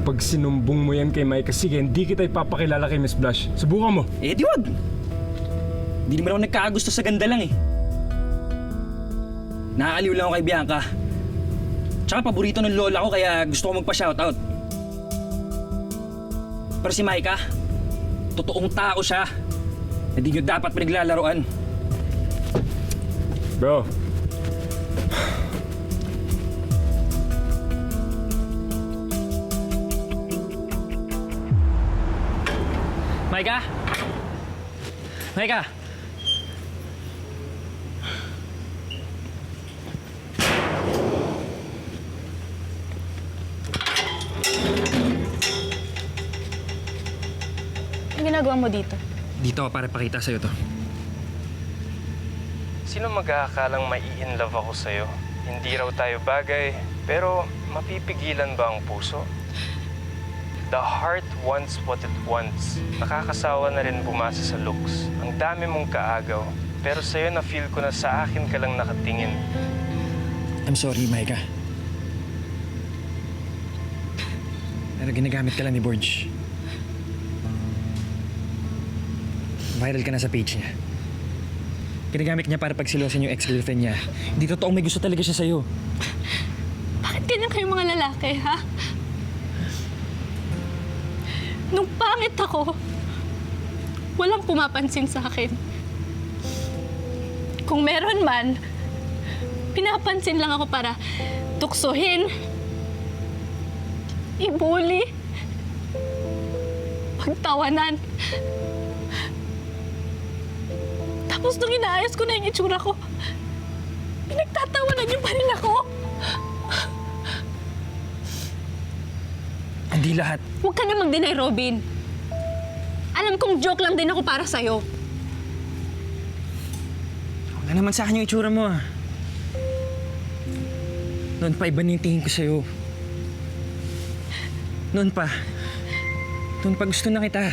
Kapag sinumbong mo yan kay Micah, sige, hindi kita ipapakilala kay Miss Blush. Subukan mo. Eh, di wag. Hindi naman ako nagkakagusto sa ganda lang eh. Nakakaliw lang ako kay Bianca. Tsaka paborito ng lola ko kaya gusto ko magpa-shoutout. Pero si Micah, totoong tao siya. Hindi nyo dapat pinaglalaroan. Bro. Micah? Micah? Ang ginagawa mo dito? Dito ako para pakita sa'yo to. Sino mag-aakalang mai-inlove ako sa'yo? Hindi raw tayo bagay, pero mapipigilan ba ang puso? The heart wants what it wants. Nakakasawa na rin bumasa sa looks. Ang dami mong kaagaw, pero sa'yo na-feel ko na sa akin ka lang nakatingin. I'm sorry, Micah. Pero ginagamit ka lang ni Borge. Viral ka na sa page niya. Ginagamit niya para pagsilosin yung ex-girlfriend niya. Hindi totoong may gusto talaga siya sa'yo. Bakit ganyan kayong mga lalaki, ha? Nung pangit ako, walang pumapansin sa akin. Kung meron man, pinapansin lang ako para tuksohin, ibuli, pagtawanan. Tapos nung inaayos ko na yung itsura ko, pinagtatawanan niyo pa rin ako. Hindi lahat. Huwag ka na mag-deny, Robin. Alam kong joke lang din ako para sa'yo. Wala naman sa akin yung itsura mo ah. Noon pa iba na yung tingin ko sa'yo. Noon pa gusto na kita.